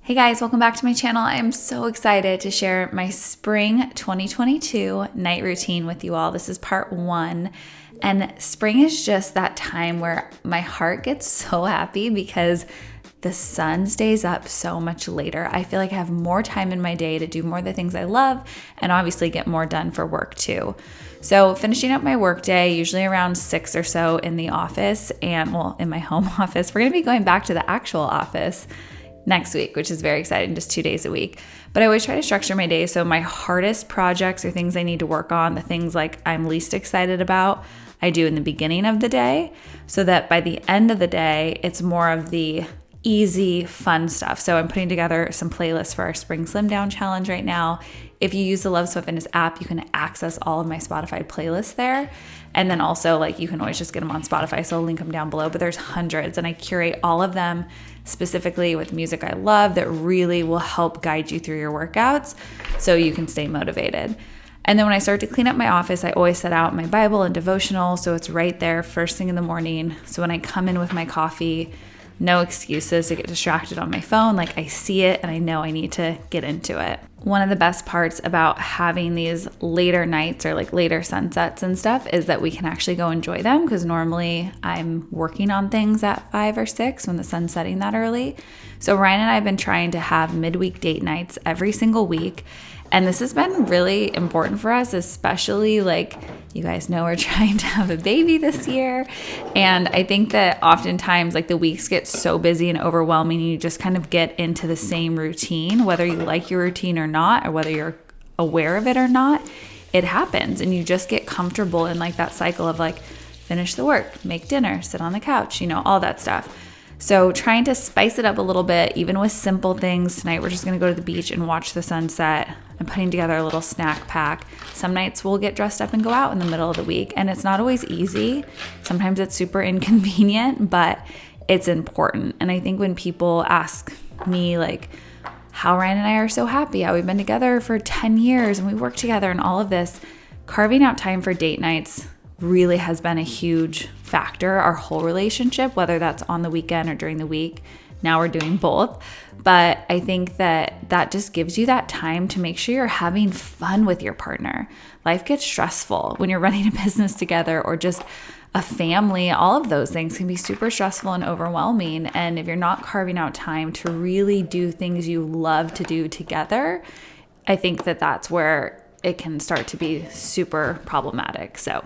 Hey guys, welcome back to my channel. I am so excited to share my spring 2022 night routine with you all. This is part 1. And spring is just that time where my heart gets so happy because the sun stays up so much later. I feel like I have more time in my day to do more of the things I love and obviously get more done for work too. So finishing up my work day, usually around 6 or so in the office and in my home office. We're gonna be going back to the actual office next week, which is very exciting, just 2 days a week. But I always try to structure my day so my hardest projects or things I need to work on, the things like I'm least excited about, I do in the beginning of the day, so that by the end of the day, it's more of the easy, fun stuff. So I'm putting together some playlists for our Spring Slim Down Challenge right now. If you use the Love Sweat Fitness app, you can access all of my Spotify playlists there. And then also you can always just get them on Spotify. So I'll link them down below, but there's hundreds and I curate all of them specifically with music I love that really will help guide you through your workouts so you can stay motivated. And then when I start to clean up my office, I always set out my Bible and devotional. So it's right there first thing in the morning. So when I come in with my coffee, no excuses to get distracted on my phone. I see it and I know I need to get into it. One of the best parts about having these later nights or later sunsets and stuff is that we can actually go enjoy them, because normally I'm working on things at 5 or 6 when the sun's setting that early. So Ryan and I have been trying to have midweek date nights every single week. And this has been really important for us, especially you guys know we're trying to have a baby this year. And I think that oftentimes the weeks get so busy and overwhelming, and you just kind of get into the same routine, whether you like your routine or not, or whether you're aware of it or not, it happens. And you just get comfortable in that cycle of finish the work, make dinner, sit on the couch, all that stuff. So trying to spice it up a little bit, even with simple things. Tonight we're just going to go to the beach and watch the sunset. I'm putting together a little snack pack. Some nights we'll get dressed up and go out in the middle of the week, and it's not always easy. Sometimes it's super inconvenient, but it's important. And I think when people ask me how Ryan and I are so happy, how we've been together for 10 years and we work together and all of this, carving out time for date nights really has been a huge factor. Our whole relationship, whether that's on the weekend or during the week. Now we're doing both. But I think that just gives you that time to make sure you're having fun with your partner. Life gets stressful when you're running a business together or just a family. All of those things can be super stressful and overwhelming. And if you're not carving out time to really do things you love to do together, I think that's where it can start to be super problematic. So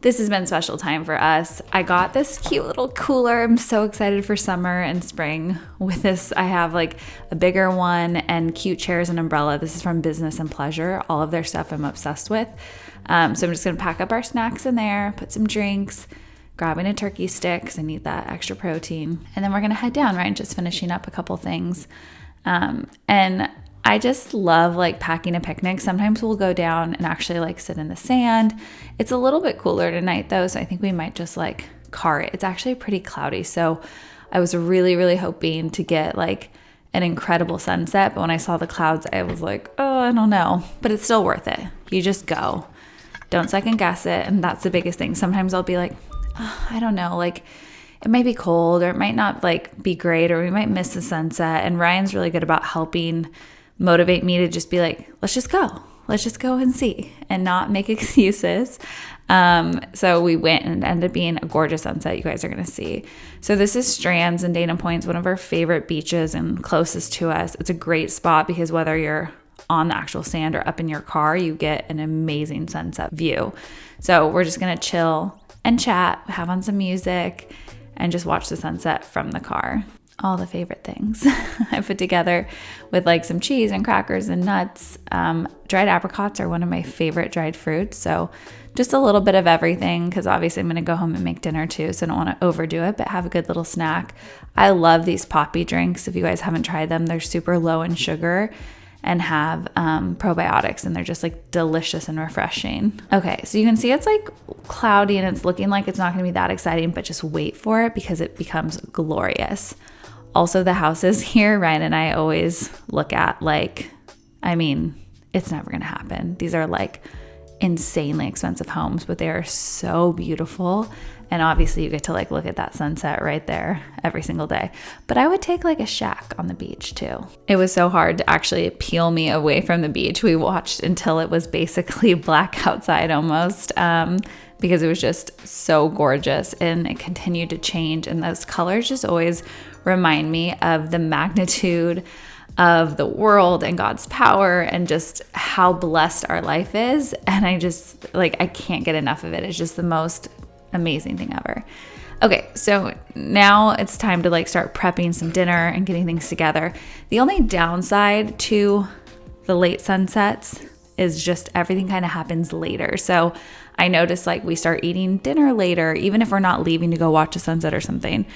this has been a special time for us. I got this cute little cooler. I'm so excited for summer and spring with this. I have a bigger one and cute chairs and umbrella. This is from Business and Pleasure. All of their stuff I'm obsessed with. So I'm just going to pack up our snacks in there, put some drinks, grabbing a turkey stick because I need that extra protein. And then we're going to head down, right? Just finishing up a couple things. And I just love packing a picnic. Sometimes we'll go down and actually sit in the sand. It's a little bit cooler tonight though, so I think we might just car it. It's actually pretty cloudy, so I was really, really hoping to get an incredible sunset, but when I saw the clouds, I was oh, I don't know. But it's still worth it. You just go. Don't second guess it, and that's the biggest thing. Sometimes I'll be oh, I don't know, it might be cold or it might not be great, or we might miss the sunset. And Ryan's really good about helping motivate me to just be let's just go and see and not make excuses. So we went and it ended up being a gorgeous sunset you guys are going to see. So this is Strands in Dana Point, one of our favorite beaches and closest to us. It's a great spot because whether you're on the actual sand or up in your car, you get an amazing sunset view. So we're just going to chill and chat, have on some music, and just watch the sunset from the car. All the favorite things I put together with some cheese and crackers and nuts. Dried apricots are one of my favorite dried fruits. So just a little bit of everything, because obviously I'm going to go home and make dinner too. So I don't want to overdo it, but have a good little snack. I love these poppy drinks. If you guys haven't tried them, they're super low in sugar and have probiotics, and they're just delicious and refreshing. Okay, so you can see it's cloudy and it's looking like it's not going to be that exciting, but just wait for it because it becomes glorious. Also, the houses here, Ryan and I always look at it's never going to happen. These are insanely expensive homes, but they are so beautiful And obviously you get to like look at that sunset right there every single day. But I would take like a shack on the beach too. It was so hard to actually peel me away from the beach. We watched until it was basically black outside almost, because it was just so gorgeous and it continued to change. And those colors just always remind me of the magnitude of the world and God's power and just how blessed our life is. And I just like, I can't get enough of it. It's just the most amazing thing ever. Okay, so now it's time to like start prepping some dinner and getting things together. The only downside to the late sunsets is just everything kind of happens later. So I noticed like we start eating dinner later, even if we're not leaving to go watch a sunset or something.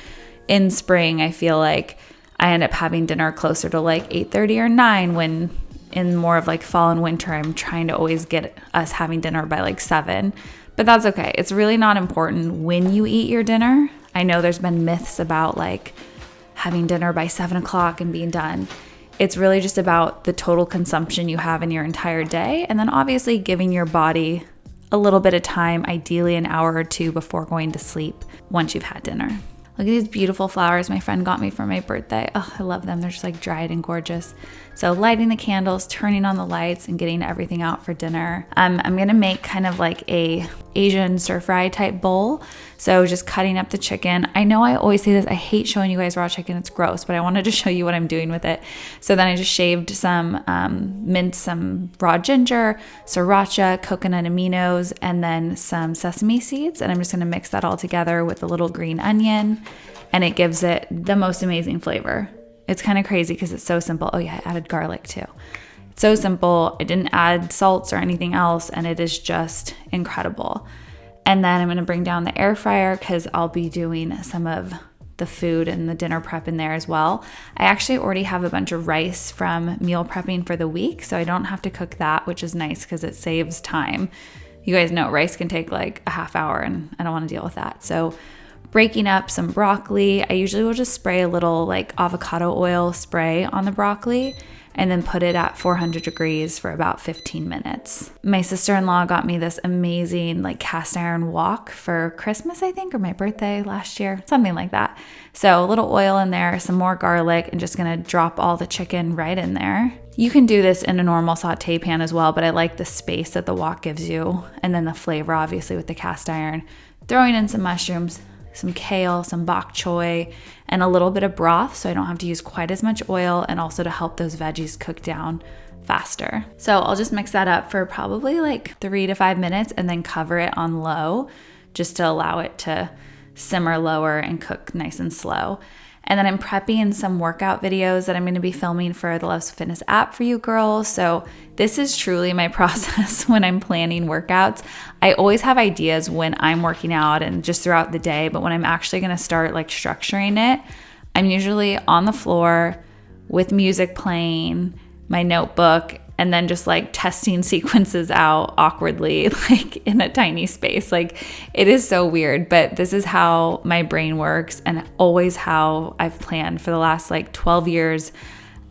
In spring, I feel like I end up having dinner closer to like 8:30 or 9, when in more of like fall and winter, I'm trying to always get us having dinner by like 7. But that's okay. It's really not important when you eat your dinner. I know there's been myths about like having dinner by 7 o'clock and being done. It's really just about the total consumption you have in your entire day. And then obviously giving your body a little bit of time, ideally an hour or 2 before going to sleep once you've had dinner. Look at these beautiful flowers my friend got me for my birthday. Oh, I love them. They're just like dried and gorgeous. So lighting the candles, turning on the lights, and getting everything out for dinner. I'm gonna make kind of like a Asian stir fry type bowl. So just cutting up the chicken. I know I always say this, I hate showing you guys raw chicken, it's gross, but I wanted to show you what I'm doing with it. So then I just shaved some, minced some raw ginger, sriracha, coconut aminos, and then some sesame seeds. And I'm just gonna mix that all together with a little green onion, and it gives it the most amazing flavor. It's kind of crazy because it's so simple. Oh yeah, I added garlic too. It's so simple. I didn't add salts or anything else, and it is just incredible. And then I'm going to bring down the air fryer because I'll be doing some of the food and the dinner prep in there as well. I actually already have a bunch of rice from meal prepping for the week, so I don't have to cook that, which is nice because it saves time. You guys know rice can take like a half hour, and I don't want to deal with that. So breaking up some broccoli, I usually will just spray a little like avocado oil spray on the broccoli and then put it at 400 degrees for about 15 minutes. My sister-in-law got me this amazing like cast iron wok for Christmas, I think, or my birthday last year, something like that. So a little oil in there, some more garlic, and just gonna drop all the chicken right in there. You can do this in a normal saute pan as well, but I like the space that the wok gives you, and then the flavor obviously with the cast iron. Throwing in some mushrooms, some kale, some bok choy, and a little bit of broth so I don't have to use quite as much oil, and also to help those veggies cook down faster. So I'll just mix that up for probably like 3 to 5 minutes and then cover it on low just to allow it to simmer lower and cook nice and slow. And then I'm prepping some workout videos that I'm going to be filming for the LSF Fitness app for you girls. So this is truly my process when I'm planning workouts. I always have ideas when I'm working out and just throughout the day, but when I'm actually going to start like structuring it, I'm usually on the floor with music playing, my notebook, and then just like testing sequences out awkwardly, like in a tiny space. Like it is so weird, but this is how my brain works and always how I've planned for the last like 12 years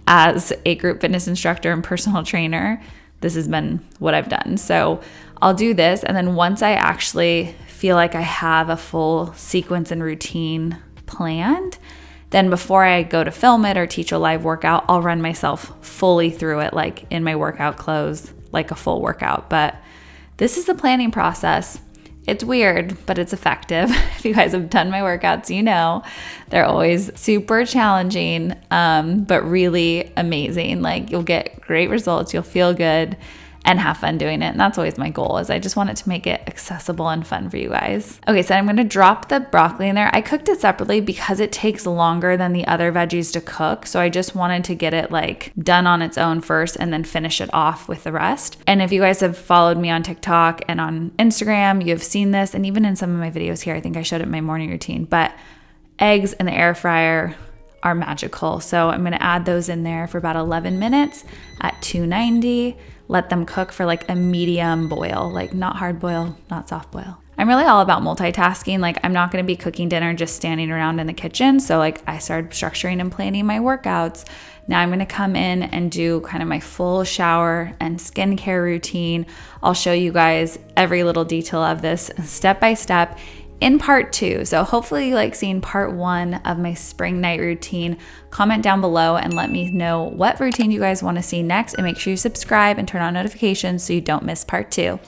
as a group fitness instructor and personal trainer. This has been what I've done. So I'll do this. And then once I actually feel like I have a full sequence and routine planned, then before I go to film it or teach a live workout, I'll run myself fully through it, like in my workout clothes, like a full workout. But this is the planning process. It's weird, but it's effective. If you guys have done my workouts, you know they're always super challenging, but really amazing. Like you'll get great results, you'll feel good, and have fun doing it. And that's always my goal, is I just want it to make it accessible and fun for you guys. Okay, so I'm gonna drop the broccoli in there. I cooked it separately because it takes longer than the other veggies to cook. So I just wanted to get it like done on its own first and then finish it off with the rest. And if you guys have followed me on TikTok and on Instagram, you've seen this, and even in some of my videos here, I think I showed it in my morning routine, but eggs in the air fryer are magical. So I'm gonna add those in there for about 11 minutes at 290. Let them cook for like a medium boil, like not hard boil, not soft boil. I'm really all about multitasking. Like I'm not going to be cooking dinner just standing around in the kitchen. So like I started structuring and planning my workouts. Now I'm going to come in and do kind of my full shower and skincare routine. I'll show you guys every little detail of this step by step in part 2. So hopefully you like seeing part 1 of my spring night routine. Comment down below and let me know what routine you guys want to see next, and make sure you subscribe and turn on notifications so you don't miss part 2.